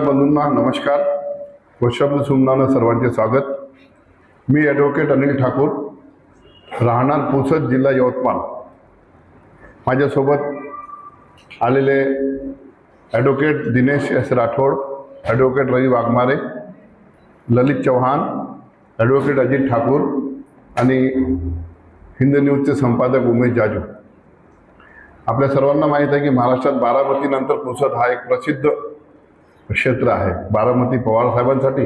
पत्रकार बंधूंना नमस्कार व शब्द सुमनानं सर्वांचे स्वागत। मी ॲडव्होकेट अनिल ठाकूर, राहणार पुसद, जिल्हा यवतमाळ। माझ्यासोबत आलेले advocate Dinesh S Rathod, advocate Ravi Waghmare, Lalit Chavan, advocate Ajit Thakur आणि हिंद न्यूजचे संपादक उमेश जाजू। आपल्या सर्वांना माहीत आहे की महाराष्ट्रात बारामतीनंतर पुसद हा एक प्रसिद्ध क्षेत्र आहे। बारामती पवार साहेबांसाठी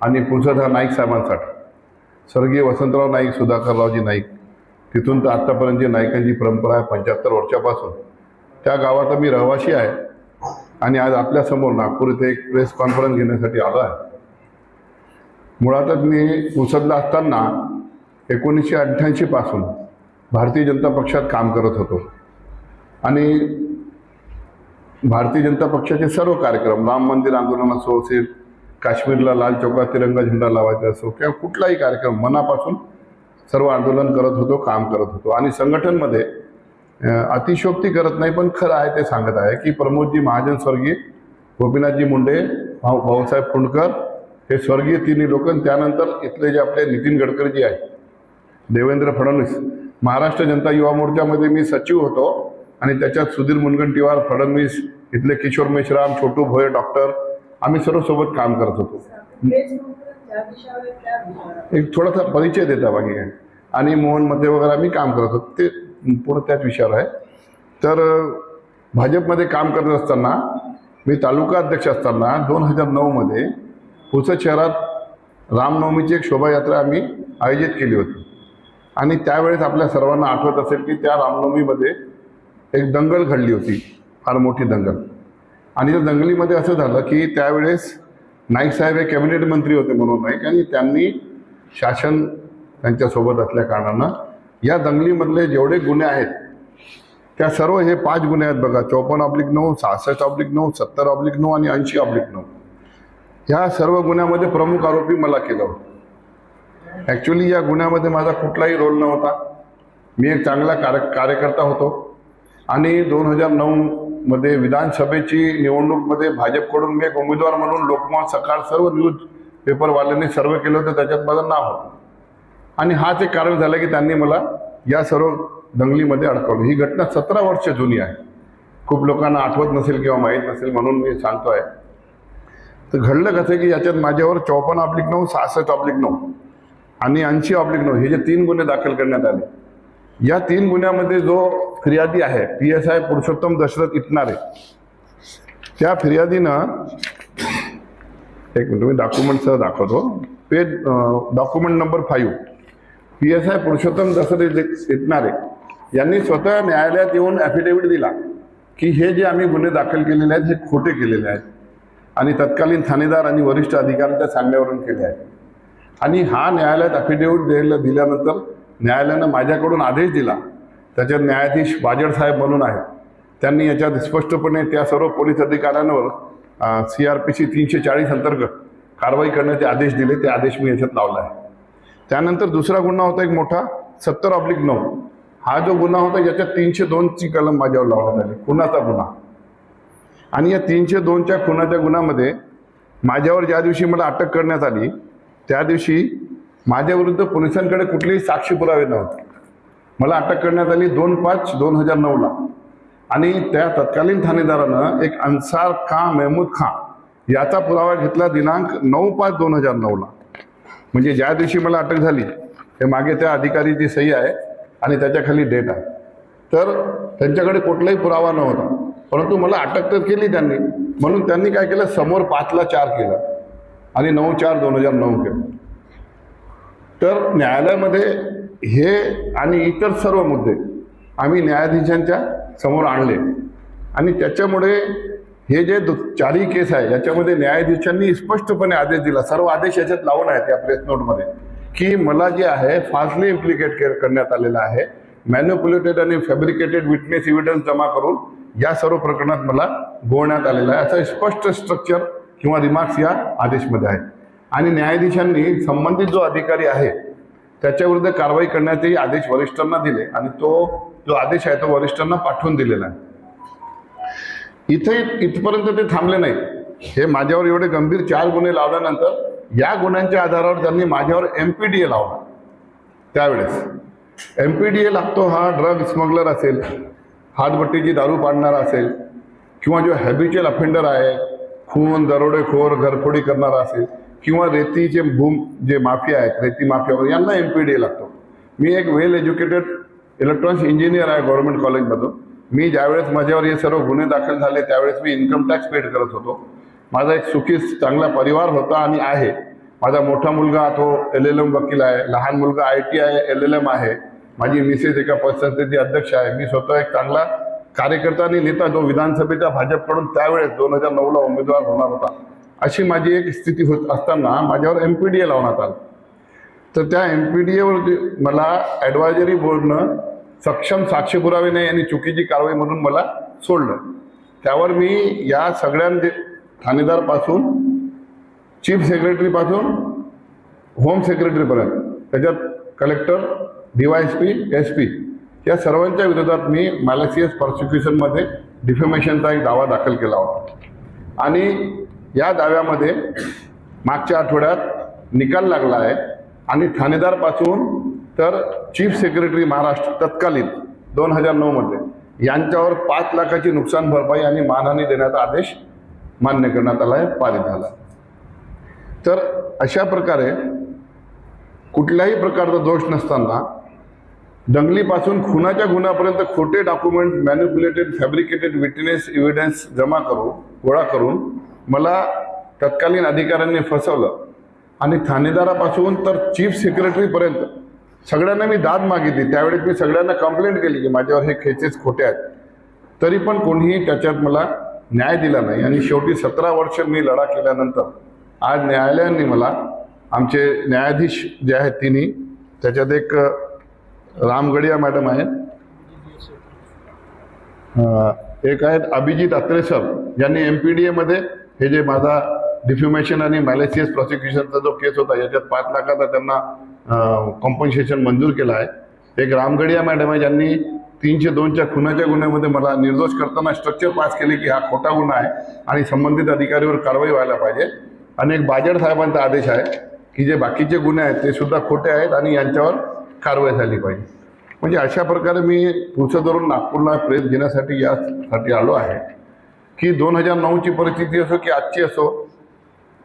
आणि पुसद हा नाईक साहेबांसाठी। स्वर्गीय वसंतराव नाईक, सुधाकररावजी नाईक, तिथून तर आत्तापर्यंत जी नाईकांची परंपरा आहे 75 वर्षापासून, त्या गावाचा मी रहिवासी आहे आणि आज आपल्यासमोर नागपूर इथे एक प्रेस कॉन्फरन्स घेण्यासाठी आलो आहे। मुळातच मी पुसदला असताना 1988 पासून भारतीय जनता पक्षात काम करत होतो आणि भारतीय जनता पक्षाचे सर्व कार्यक्रम, राम मंदिर आंदोलन असो, काश्मीरला लाल चौकात तिरंगा झेंडा लावायचा असो किंवा कुठलाही कार्यक्रम, मनापासून सर्व आंदोलन करत होतो, काम करत होतो। आणि संघटनमध्ये अतिशयोक्ती करत नाही, पण खरं आहे ते सांगत आहे की प्रमोदजी महाजन स्वर्गीय, गोपीनाथजी मुंडे, भाऊसाहेब फुंडकर हे स्वर्गीय तिन्ही लोक, त्यानंतर इथले जे आपले नितीन गडकरी जी आहेत, देवेंद्र फडणवीस, महाराष्ट्र जनता युवा मोर्चामध्ये मी सचिव होतो आणि त्याच्यात सुधीर मुनगंटीवार, फडणवीस, इथले किशोर मेश्राम, छोटू भोये, डॉक्टर, आम्ही सर्व सोबत काम करत होतो। एक थोडासा परिचय देता बाकी काय, आणि मोहन मध्ये वगैरे आम्ही काम करत होतो, ते पूर्ण त्याच विषयावर आहे। तर भाजपमध्ये काम करत असताना मी तालुका अध्यक्ष असताना 2009 मध्ये पुसद शहरात रामनवमीची एक शोभायात्रा आम्ही आयोजित केली होती आणि त्यावेळेस आपल्या सर्वांना आठवत असेल की त्या रामनवमीमध्ये एक दंगल घडली होती, फार मोठी दंगल। आणि त्या दंगलीमध्ये असं झालं की त्यावेळेस नाईक साहेब हे कॅबिनेट मंत्री होते म्हणून नाईक, आणि त्यांनी शासन त्यांच्यासोबत असल्या कारणानं या दंगलीमधले जेवढे गुन्हे आहेत त्या सर्व हे 5 गुन्हे आहेत बघा, 54/9, 66/9, 70/9 आणि 80/9। ह्या सर्व गुन्ह्यामध्ये प्रमुख आरोपी मला केलं होतं। ॲक्च्युली या गुन्ह्यामध्ये माझा कुठलाही रोल नव्हता, मी एक चांगला कार्यकर्ता होतो आणि 2009 मध्ये विधानसभेची निवडणूकमध्ये भाजपकडून मी एक उमेदवार म्हणून लोकमत, सकाळ, सर्व न्यूज पेपरवाल्यांनी सर्व केलं होतं, त्याच्यात माझं नाव होतं। आणि हाच एक कारण झालं की त्यांनी मला या सर्व दंगलीमध्ये अडकवलं। ही घटना 17 वर्ष जुनी आहे, खूप लोकांना आठवत नसेल किंवा माहीत नसेल म्हणून मी सांगतो आहे। तर घडलं कसं की याच्यात माझ्यावर 54/9, 66/9 आणि 80/9 हे जे 3 गुन्हे दाखल करण्यात आले। या 3 गुन्ह्यामध्ये जो फिर्यादी आहे PSI पुरुषोत्तम दशरथ इटनारे, त्या फिर्यादीनं, एक मिनिट मी डॉक्युमेंटसह दाखवतो, page document number 5, PSI Purushottam Dashrath Itnare यांनी स्वतः न्यायालयात येऊन ॲफिडेव्हिट दिला की हे जे आम्ही गुन्हे दाखल केलेले आहेत हे खोटे केलेले आहेत आणि तत्कालीन ठाणेदार आणि वरिष्ठ अधिकाऱ्यांच्या सांगण्यावरून केले आहेत। आणि हा न्यायालयात ॲफिडेव्हिट दिल्यानंतर न्यायालयानं माझ्याकडून आदेश दिला, त्याच्यात न्यायाधीश बाजड साहेब म्हणून आहेत, त्यांनी याच्यात स्पष्टपणे त्या सर्व पोलीस अधिकाऱ्यांवर CRPC 340 अंतर्गत कारवाई करण्याचे आदेश दिले। ते आदेश मी याच्यात लावला आहे। त्यानंतर दुसरा गुन्हा होता एक मोठा 70/9, हा जो गुन्हा होता याच्यात 302ची कलम माझ्यावर लावण्यात आली, खुनाचा गुन्हा। आणि या 302च्या खुनाच्या गुन्ह्यामध्ये माझ्यावर ज्या दिवशी मला अटक करण्यात आली त्या दिवशी माझ्याविरुद्ध पोलिसांकडे कुठलेही साक्षी पुरावे नव्हते। मला अटक करण्यात आली 2/5/2009 आणि त्या तत्कालीन ठाणेदारानं एक अन्सार खां महमूद खां याचा पुरावा घेतला दिनांक 9/5/2009। म्हणजे ज्या दिवशी मला अटक झाली हे मागे त्या अधिकारीची सही आहे आणि त्याच्याखाली डेट आहे। तर त्यांच्याकडे कुठलाही पुरावा नव्हता, परंतु मला अटक तर केली त्यांनी, म्हणून त्यांनी काय केलं, समोर 5ला 4 केलं आणि 9/4/2009 केलं। तर न्यायालयामध्ये हे आणि इतर सर्व मुद्दे आम्ही न्यायाधीशांच्या समोर आणले आणि त्याच्यामुळे हे जे 4ही केस आहे याच्यामध्ये न्यायाधीशांनी स्पष्टपणे आदेश दिला, सर्व आदेश याच्यात लावून आहेत या प्रेस नोटमध्ये, की मला जे आहे फाल्सली इम्प्लिकेट करण्यात आलेलं आहे, मॅन्युप्युलेटेड आणि फॅब्रिकेटेड विटनेस एव्हिडन्स जमा करून या सर्व प्रकरणात मला गोवण्यात आलेलं आहे, असं स्पष्ट स्ट्रक्चर किंवा रिमार्क्स या आदेशमध्ये आहे। आणि न्यायाधीशांनी संबंधित जो अधिकारी आहे त्याच्याविरुद्ध कारवाई करण्याचे आदेश वरिष्ठांना दिले आणि तो जो आदेश आहे तो वरिष्ठांना पाठवून दिलेला आहे। इथपर्यंत ते थांबले नाही, हे माझ्यावर एवढे गंभीर 4 गुन्हे लावल्यानंतर या गुन्ह्यांच्या आधारावर त्यांनी माझ्यावर MPDA लावला. त्यावेळेस MPDA लागतो हा ड्रग स्मगलर असेल, हातभट्टीची दारू पाडणारा असेल, किंवा जो हॅबिच्युअल अफेंडर आहे, खून, दरोडेखोर, घरफोडी करणारा असेल, किंवा रेतीचे जे माफिया आहेत, रेती माफिया वगैरे, यांना MPDA लागतो. मी एक वेल एज्युकेटेड इलेक्ट्रॉनिक्स इंजिनियर आहे गव्हर्नमेंट कॉलेजमधून. मी ज्यावेळेस माझ्यावर हे सर्व गुन्हे दाखल झाले त्यावेळेस मी इन्कम टॅक्स पेड करत होतो. माझा एक सुखी चांगला परिवार होता आणि आहे. माझा मोठा मुलगा तो LLM वकील आहे, लहान मुलगा ITI LLM आहे, माझी मिसेस एका पतसंस्थेची अध्यक्ष आहे. मी स्वतः एक चांगला कार्यकर्ता आणि नेता जो विधानसभेच्या भाजपकडून त्यावेळेस 2009ला उमेदवार होणार होता, अशी माझी एक स्थिती होत असताना माझ्यावर MPDA लावण्यात आलं. तर त्या MPDAवर मला ॲडवायझरी बोर्डनं सक्षम साक्ष पुरावे नाही आणि चुकीची कारवाई म्हणून मला सोडलं. त्यावर मी या सगळ्या ठाणेदारपासून चीफ सेक्रेटरीपासून होम सेक्रेटरीपर्यंत, त्याच्यात कलेक्टर, DYSP, SP या सर्वांच्या विरोधात मी मॅलिशियस प्रॉसिक्युशनमध्ये डिफेमेशनचा एक दावा दाखल केला होता. आणि या दाव्यामध्ये मागच्या आठवड्यात निकाल लागला आहे आणि ठाणेदारपासून तर चीफ सेक्रेटरी महाराष्ट्र तत्कालीन 2009मध्ये यांच्यावर 5 लाखाची नुकसान भरपाई आणि मानहानी देण्याचा आदेश मान्य करण्यात आला आहे, पारित झाला. तर अशा प्रकारे कुठल्याही प्रकारचा दोष नसताना दंगलीपासून खुनाच्या गुन्ह्यापर्यंत खोटे डॉक्युमेंट, मॅन्युप्युलेटेड, फॅब्रिकेटेड विटनेस एव्हिडन्स गोळा करून मला तत्कालीन अधिकाऱ्यांनी फसवलं. आणि ठाणेदारापासून तर चीफ सेक्रेटरीपर्यंत सगळ्यांना मी दाद मागितली. त्यावेळेस मी सगळ्यांना कंप्लेंट केली की माझ्यावर हे केसेस खोटे आहेत, तरी पण कोणीही त्याच्यात मला न्याय दिला नाही. आणि शेवटी 17 वर्ष मी लढा केल्यानंतर आज न्यायालयाने मला, आमचे न्यायाधीश जे आहेत तिन्ही, त्याच्यात एक रामगडिया मॅडम आहेत, एक आहेत अभिजित अत्रे सर, यांनी MPDAमध्ये हे जे माझा डिफ्युमेशन आणि मॅलिशियस प्रॉसिक्युशनचा जो केस होता याच्यात 5 लाखाचा त्यांना कॉम्पन्सेशन मंजूर केला आहे. एक रामगडिया मॅडम आहे ज्यांनी 302च्या खुनाच्या गुन्ह्यामध्ये मला निर्दोष करताना स्ट्रक्चर पास केले की हा खोटा गुन्हा आहे आणि संबंधित अधिकारीवर कारवाई व्हायला पाहिजे. आणि एक बाजड साहेबांचा आदेश आहे की जे बाकीचे गुन्हे आहेत ते सुद्धा खोटे आहेत आणि यांच्यावर कारवाई झाली पाहिजे. म्हणजे अशा प्रकारे मी पुढचं धरून नागपूरला प्रेस घेण्यासाठी यासाठी आलो आहे की 2009ची परिस्थिती असो की आजची असो,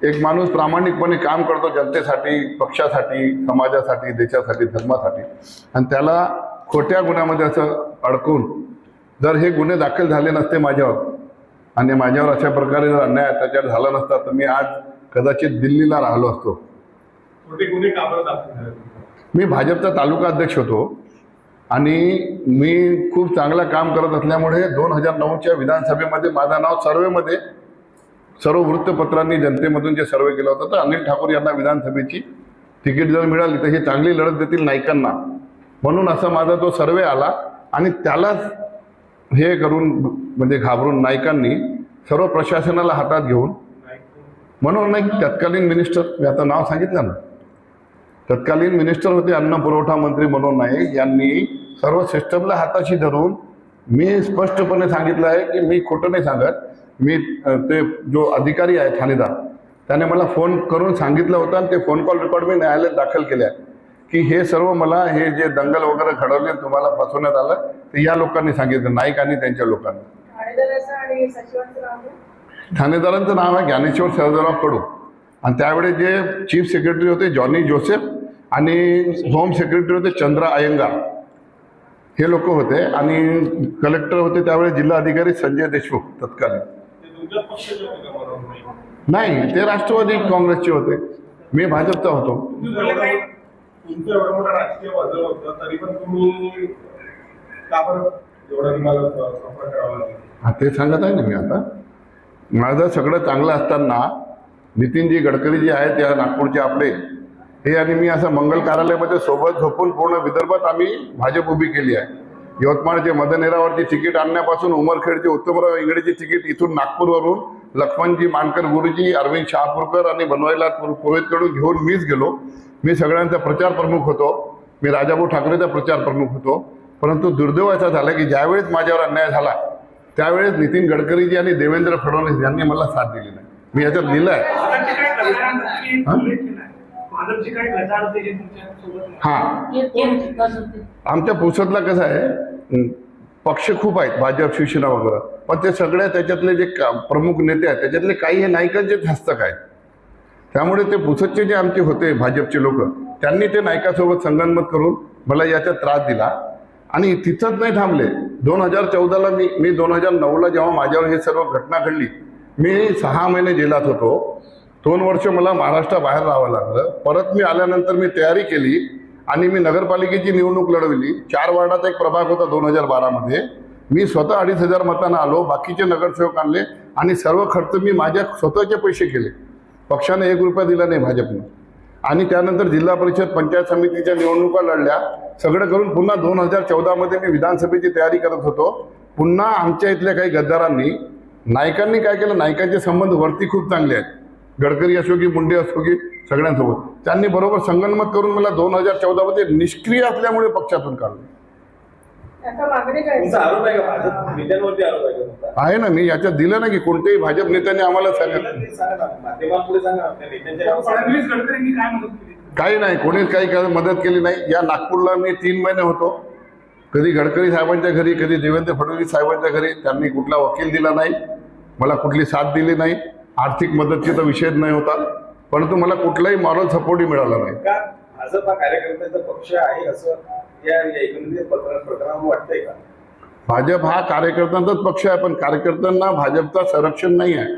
एक माणूस प्रामाणिकपणे काम करतो जनतेसाठी, पक्षासाठी, समाजासाठी, देशासाठी, धर्मासाठी, आणि त्याला खोट्या गुन्ह्यामध्ये असं अडकून जर हे गुन्हे दाखल झाले नसते माझ्यावर आणि माझ्यावर अशा प्रकारे जर अन्याय अत्याचार झाला नसता तर मी आज कदाचित दिल्लीला राहिलो असतो. खोटे गुन्हे का बरं दाखल झाले? मी भाजपचा तालुका अध्यक्ष होतो आणि मी खूप चांगलं काम करत असल्यामुळे 2009च्या विधानसभेमध्ये माझं नाव सर्वेमध्ये, सर्व वृत्तपत्रांनी जनतेमधून जे सर्वे केलं होतं, तर अनिल ठाकूर यांना विधानसभेची तिकीट जर मिळाली तर हे चांगली लढत देतील नाईकांना, म्हणून असा माझा तो सर्वे आला. आणि त्यालाच हे करून म्हणजे घाबरून नाईकांनी सर्व प्रशासनाला हातात घेऊन, म्हणून नाही तत्कालीन मिनिस्टर, मी आता नाव सांगितलं ना, तत्कालीन मिनिस्टर होते अन्न पुरवठा मंत्री मनोहर नाईक, यांनी सर्व सिस्टमला हाताशी धरून मी स्पष्टपणे सांगितलं आहे की मी खोटं नाही सांगत. मी ते जो अधिकारी आहे ठाणेदार त्याने मला फोन करून सांगितलं होतं आणि ते फोन कॉल रेकॉर्ड मी न्यायालयात दाखल केले आहे की हे सर्व मला हे जे दंगल वगैरे घडवले तुम्हाला फसवण्यात आलं ते या लोकांनी सांगितलं, नाईक आणि त्यांच्या लोकांनी. ठाणेदारांचं नाव आहे ज्ञानेश्वर सरदारराव कडू आणि त्यावेळी जे चीफ सेक्रेटरी होते जॉनी जोसेफ आणि होम सेक्रेटरी होते चंद्रा अयंगार, हे लोक होते. आणि कलेक्टर होते त्यावेळी जिल्हा अधिकारी संजय देशमुख तत्कालीन. नाही, ते राष्ट्रवादी काँग्रेसचे होते, मी भाजपचा होतो. तुमचं एवढं मोठं राजकीय वादळ होतं तरी पण तुम्ही का बरं एवढं तुम्हाला सफर करावं लागेल? हा, ते सांगत आहे ना मी. आता माझं सगळं चांगलं असताना नितीनजी गडकरी जे आहेत त्या नागपूरचे आपले, हे आणि मी असं मंगल कार्यालयामध्ये सोबत झोपून पूर्ण विदर्भात आम्ही भाजप उभी केली आहे. यवतमाळचे मदनेरावरची तिकीट आणण्यापासून उमरखेडचे उत्तमराव इंगळेची तिकीट इथून नागपूरवरून लक्ष्मणजी मानकर गुरुजी, अरविंद शहापूरकर आणि बनवाईला पुरोहितकडून घेऊन मीच गेलो. मी सगळ्यांचा प्रचार प्रमुख होतो, मी राजाभाऊ ठाकरेचा प्रचार प्रमुख होतो. परंतु दुर्दैव असा झाला की ज्यावेळेस माझ्यावर अन्याय झाला त्यावेळेस नितीन गडकरीजी आणि देवेंद्र फडणवीस यांनी मला साथ दिली नाही. मी याच्यात लिहिलं आहे. भाजपचे काही गद्दारांचा उल्लेख केला आहे. भाजपचे काही गद्दार होते जे तुमच्यासोबत हां, आमच्या पुसदला कसं आहे, पक्ष खूप आहेत, भाजप, शिवसेना वगैरे, पण ते सगळ्या त्याच्यातले जे प्रमुख नेते आहेत त्याच्यातले काही हे नायकांचेच हस्तक आहेत. त्यामुळे ते पुसदचे जे आमचे होते भाजपचे लोक, त्यांनी ते नायकासोबत संगनमत करून मला याच्यात त्रास दिला. आणि तिथंच नाही थांबले. 2014ला मी 2009ला जेव्हा माझ्यावर हे सर्व घटना घडली, मी 6 महिने जेलात होतो. 2 वर्ष मला महाराष्ट्राबाहेर राहावं लागलं. परत मी आल्यानंतर मी तयारी केली आणि मी नगरपालिकेची निवडणूक लढवली. 4 वार्डाचा एक प्रभाग होता 2012मध्ये. मी स्वतः 2,500 मतांना आलो, बाकीचे नगरसेवक आणले आणि सर्व खर्च मी माझ्या स्वतःचे पैसे केले. पक्षाने 1 रुपया दिला नाही भाजपनं. आणि त्यानंतर जिल्हा परिषद, पंचायत समितीच्या निवडणुका लढल्या. सगळं करून पुन्हा 2014मध्ये मी विधानसभेची तयारी करत होतो. पुन्हा आमच्या इथल्या काही गद्दारांनी, नायकांनी काय केलं, नायकांचे संबंध वरती खूप चांगले आहेत, गडकरी असो की मुंडे असो की सगळ्यांसोबत, त्यांनी बरोबर संगनमत करून मला 2014मध्ये निष्क्रिय असल्यामुळे पक्षातून काढलं. तुमचा आरोप आहे का भाजप नेत्यांवरती आरोप आहे का तुमचा? आहे ना, मी याच्यात दिलं ना की कोणत्याही भाजप नेत्याने आम्हाला सांगितलं ते सांगा ना, माध्यमांपुढे सांगा, त्या नेत्यांच्या नाव सांगा. फडणवीस गडकरींनी काय मदत केली? काही नाही, कोणीच काही मदत केली नाही. या नागपूरला मी 3 महिने होतो. कधी गडकरी साहेबांच्या घरी, कधी देवेंद्र फडणवीस साहेबांच्या घरी. त्यांनी कुठला वकील दिला नाही, मला कुठली साथ दिली नाही. आर्थिक मदतीचा विषयच नाही होता, परंतु मला कुठलाही मॉरल सपोर्टही मिळाला नाही. का भाजप हा कार्यकर्त्यांचा पक्ष आहे असं या एकंदरीत प्रकरणावर वाटतंय का? भाजप हा कार्यकर्त्यांचाच पक्ष आहे, पण कार्यकर्त्यांना भाजपचा संरक्षण नाही आहे.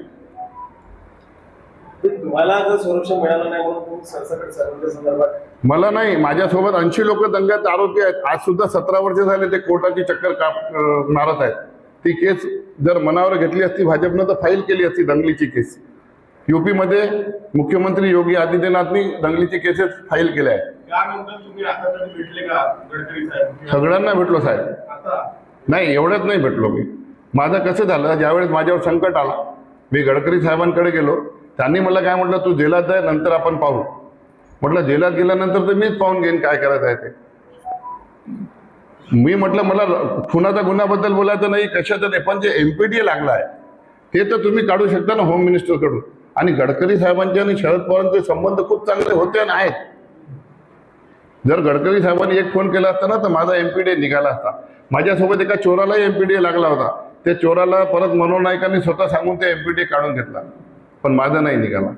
तुम्हाला जर संरक्षण मिळालं नाही म्हणून तुम्ही सरसकट सर्वांच्या संदर्भात मला नाही, माझ्यासोबत 80 लोक दंग्यात आरोपी आहेत. आज सुद्धा 17 वर्ष झाले ते कोर्टाची चक्कर मारत आहेत. ती केस जर मनावर घेतली असती भाजपनं तर फाईल केली असती दंगलीची केस. यूपीमध्ये मुख्यमंत्री योगी आदित्यनाथनी दंगलीची केसेस फाईल केल्या आहेत. त्यानंतर तुम्ही आता तरी भेटले का गडकरी साहेब? सगळ्यांना भेटलो साहेब. आता नाही, एवढ्याच नाही भेटलो मी. माझं कसं झालं, ज्यावेळेस माझ्यावर संकट आला, मी गडकरी साहेबांकडे गेलो. त्यांनी मला काय म्हटलं, तू जेलात जाय, नंतर आपण पाहू. म्हटलं जेलात गेल्यानंतर तर मीच पाहून घेईन काय करायचं आहे ते. मी म्हटलं मला खुनाचा गुन्ह्याबद्दल बोलायचं नाही, कशाचं नाही, पण जे MPDA लागला आहे ते तर तुम्ही काढू शकता ना होम मिनिस्टरकडून. आणि गडकरी साहेबांचे आणि शरद पवारांचे संबंध खूप चांगले होते आणि आहेत. जर गडकरी साहेबांनी एक फोन केला असता ना तर माझा MPDA निघाला असता. माझ्यासोबत एका चोरालाही MPDA लागला होता. त्या चोराला परत मनोहर नाईकांनी स्वतः सांगून ते MPDA काढून घेतला, पण माझा नाही निघाला.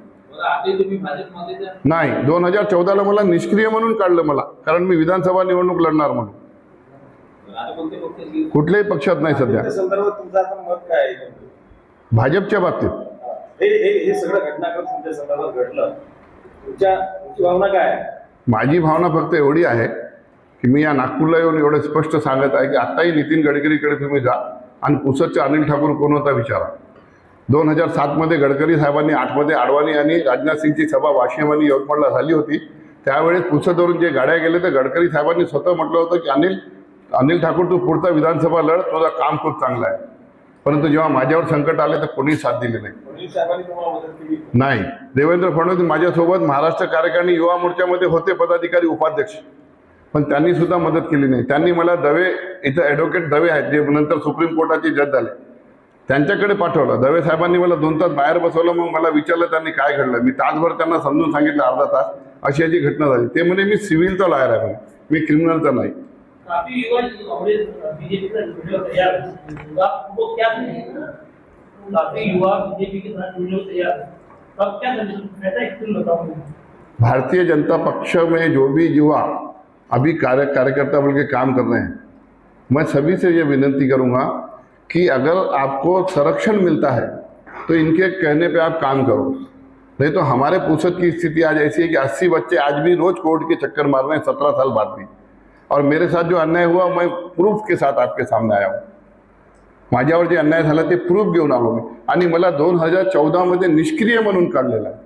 नाही, 2014ला मला निष्क्रिय म्हणून काढलं मला, कारण मी विधानसभा निवडणूक लढणार म्हणून. कुठल्याही पक्षात नाही सध्या. त्या संदर्भात तुमचं आता मत काय आहे? भाजपच्या बाबतीत हे सगळं घटनाक्रम तुमच्या संदर्भात घडलं, तुमची भावना काय आहे? माझी भावना फक्त एवढी आहे की मी या नागपूरला येऊन एवढं स्पष्ट सांगत आहे की आत्ताही नितीन गडकरीकडे तुम्ही जा आणि पुसदचे अनिल ठाकूर कोण होता विचारा. 2007मध्ये गडकरी साहेबांनी 8मध्ये आडवाणी आणि राजनाथ सिंगची सभा वाशिम आणि यवतमाळला झाली होती. त्यावेळेस पुसदवरून जे गाड्या गेले तर गडकरी साहेबांनी स्वतः म्हटलं होतं की अनिल ठाकूर तू पुढचा विधानसभा लढ, तुझं काम खूप चांगलं आहे. परंतु जेव्हा माझ्यावर संकट आले तर कोणी साथ दिली नाही. फडणवीस साहेबांनी तुम्हाला मदत केली? नाही, देवेंद्र फडणवीस माझ्यासोबत महाराष्ट्र कार्यकारिणी युवा मोर्चामध्ये होते पदाधिकारी, उपाध्यक्ष, पण त्यांनी सुद्धा मदत केली नाही. त्यांनी मला दवे, इथं ॲडव्होकेट दवे आहेत जे नंतर सुप्रीम कोर्टाचे जज झाले, त्यांच्याकडे पाठवलं. दवे साहेबांनी मला 2 तास बाहेर बसवलं. मग मला विचारलं त्यांनी काय घडलं. मी तासभर त्यांना समजून सांगितलं, अर्धा तास अशी याची घटना झाली. ते म्हणे मी सिव्हिलचा लॉयर आहे, मी क्रिमिनलचा नाही. काफी युवा कांग्रेस बीजेपी का जुड़ने को तैयार है, आपको क्या कहेंगे? काफी युवा बीजेपी के साथ जुड़ने को तैयार है, अब क्या करें? ऐसा एक्सप्लेन बताओ. भारतीय जनता पक्ष में जो भी युवा अभी कार्यकर्ता बोल के काम कर रहे हैं, मैं सभी से ये विनती करूंगा कि अगर आपको संरक्षण मिलता है तो इनके कहने पे आप काम करो. नहीं तो हमारे पुसद की स्थिति आज ऐसी है कि 80 बच्चे आज भी रोज कोर्ट के चक्कर मार रहे हैं 17 साल बाद भी. और मेरे साथ जो अन्याय हुआ मैं प्रूफ के साथ आपके सामने आया हूँ. माझ्यावर जे अन्याय झाला ते प्रूफ घेऊन आलो मी. आणि मला 2014मध्ये निष्क्रिय म्हणून काढलेला आहे.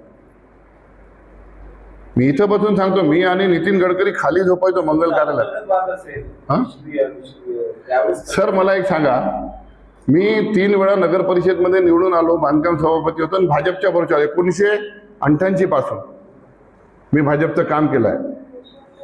मी इथं बसून सांगतो, मी आणि नितीन गडकरी खाली झोपायचो मंगल कार्यालयात. सर मला एक सांगा, मी 3 वेळा नगर परिषदमध्ये निवडून आलो, बांधकाम सभापती होतो आणि भाजपच्या बरोबर 1988 पासून मी भाजपचं काम केलं आहे.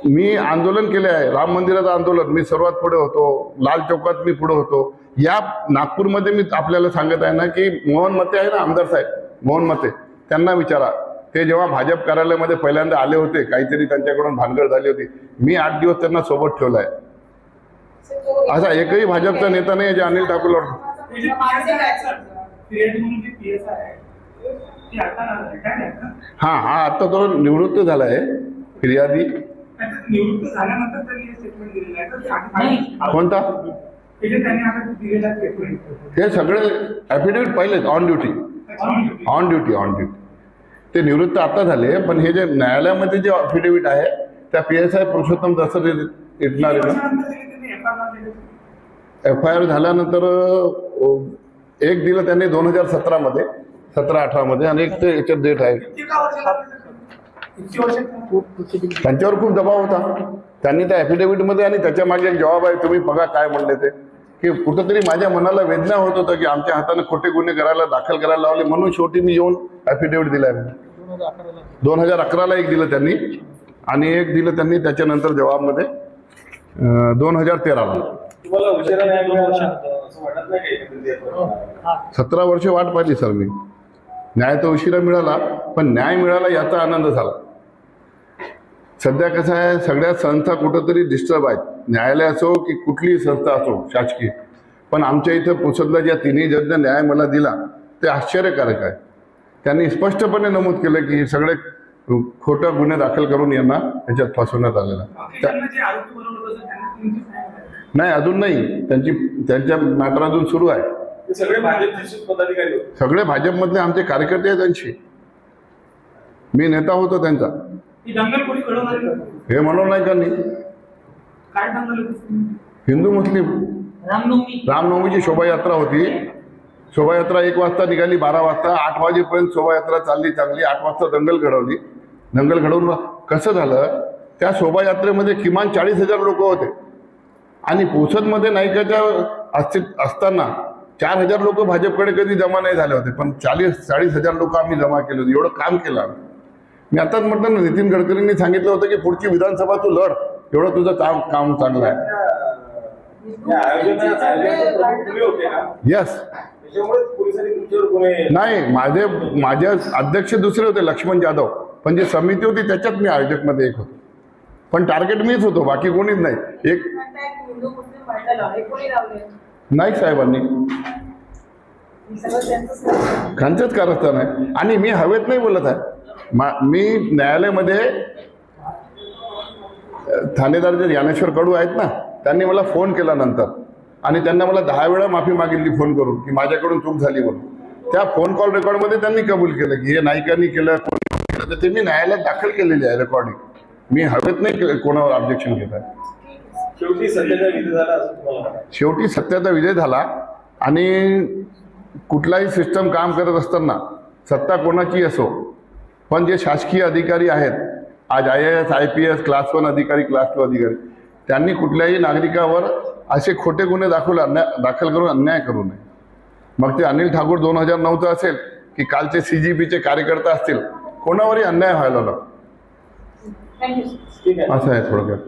मी आंदोलन केले आहे, राम मंदिराचं आंदोलन मी सर्वात पुढे होतो, लाल चौकात मी पुढे होतो. या नागपूरमध्ये मी आपल्याला सांगत आहे ना की मोहन मते आहे ना आमदार साहेब, मोहन मते, त्यांना विचारा. ते जेव्हा भाजप कार्यालयामध्ये पहिल्यांदा आले होते, काहीतरी त्यांच्याकडून भानगड झाली होती, मी 8 दिवस त्यांना सोबत ठेवलाय. असा एकही भाजपचा नेता नाही जे अनिल ठाकूरला ते जे PSI आहेत सर, फिर्यादी म्हणून जे PSI आहे, ते आता रिटायर्ड आहेत ना? हा आता तो निवृत्त झाला आहे फिर्यादी. आता निवृत्त झाल्यानंतर त्यांनी हे स्टेटमेंट दिलेलं आहे, तर ते नाही. कोणता? ते जे त्यांनी आता दिलेलं स्टेटमेंट हे सगळे ॲफिडेव्हिट पाहिलेत ऑन ड्युटी. ते निवृत्त आता झाले, पण हे जे न्यायालयामध्ये जे ॲफिडेव्हिट आहे त्या PSI पुरुषोत्तम दसर येणार आहे ना. FIR झाल्यानंतर एक दिलं त्यांनी 2017 मध्ये, 17-18 मध्ये, आणि एक ते याच्यात डेट आहे. त्यांच्यावर खूप दबाव होता. त्यांनी त्या ॲफिडेव्हिटमध्ये, आणि त्याच्या मागे एक जबाब आहे, तुम्ही बघा काय म्हणले ते, की कुठंतरी माझ्या मनाला वेदना होत होतं की आमच्या हाताने खोटे गुन्हे दाखल करायला लावले, म्हणून शेवटी मी येऊन ॲफिडेव्हिट दिलाय. 2011ला एक दिलं त्यांनी, आणि एक दिलं त्यांनी त्याच्यानंतर जबाबमध्ये 2013ला. तुम्हाला उशिरा न्याय मिळाला असं वाटत नाही का? 17 वर्ष वाट पाहिली सर मी. न्याय तर उशिरा मिळाला, पण न्याय मिळाला याचा आनंद झाला. सध्या कसं आहे, सगळ्या संस्था कुठंतरी डिस्टर्ब आहेत, न्यायालय असो की कुठलीही संस्था असो शासकीय. पण आमच्या इथं पुसदला ज्या तिन्ही जजने न्याय मला दिला ते आश्चर्यकारक आहे. त्यांनी स्पष्टपणे नमूद केलं की हे सगळे खोटे गुन्हे दाखल करून यांना याच्यात फसवण्यात आलेला. जे आरोपी बनवलं होतं त्यांना तुमची नाही, अजून नाही, त्यांच्या मॅटर अजून सुरू आहे. ते सगळे भाजपचे पदाधिकारी होते. सगळे भाजपमधले आमचे कार्यकर्ते आहेत त्यांचे. मी नेता होतो त्यांचा. ही दंगल कोणी घडवणारी होती? हे म्हणून नाही का नाही, काय दंगल होती? हिंदू मुस्लिम रामनवमीची शोभायात्रा होती. शोभायात्रा 1 वाजता निघाली, 12 वाजता, 8 वाजेपर्यंत शोभायात्रा चालली चांगली. 8 वाजता दंगल घडवली. दंगल घडवून कसं झालं, त्या शोभायात्रेमध्ये किमान 40,000 लोक होते, आणि पुसदमध्ये नायकाच्या असताना 4,000 लोक भाजपकडे कधी जमा नाही झाले होते, पण 40,000 लोक आम्ही जमा केले होते. एवढं काम केलं आम्ही. मी आताच म्हटलं ना, नितीन गडकरींनी सांगितलं होतं की पुढची विधानसभा तू लढ, एवढं तुझं काम चांगलं आहे. या आयोजनात तुम्ही होते ना, यस. त्याच्यामुळे पोलिसांनी तुमच्यावर गुन्हे. नाही, माझे अध्यक्ष दुसरे होते, लक्ष्मण जाधव, पण जी समिती होती त्याच्यात मी आयोजकमध्ये एक होतो, पण टार्गेट मीच होतो, बाकी कोणीच नाही. एक नाही साहेबांनी, त्यांचंच कारस्थान आहे. आणि मी हवेत नाही बोलत आहे. मी न्यायालयामध्ये ठाणेदार जे ज्ञानेश्वर कडू आहेत ना, त्यांनी मला फोन केला नंतर, आणि त्यांना मला 10 वेळा माफी मागितली फोन करून की माझ्याकडून चूक झाली म्हणून. त्या फोन कॉल रेकॉर्डमध्ये त्यांनी कबूल केलं की हे नायकांनी केलं, कोणी केलं, तर ते मी न्यायालयात दाखल केलेली आहे रेकॉर्डिंग. मी हवेत नाही कोणावर ऑब्जेक्शन घेत आहे. शेवटी सत्याचा विजय झाला असं तुम्हाला वाटतं? शेवटी सत्याचा विजय झाला. आणि कुठलाही सिस्टम काम करत असताना सत्ता कोणाची असो, पण जे शासकीय अधिकारी आहेत, आज IAS IPS क्लास 1 अधिकारी, क्लास 2 अधिकारी, त्यांनी कुठल्याही नागरिकावर असे खोटे गुन्हे दाखल करून अन्याय करू नये. मग ते अनिल ठाकूर 2009चा असेल की कालचे CGPचे कार्यकर्ता असतील, कोणावरही अन्याय व्हायला नको. ठीक आहे. असं आहे थोडक्यात.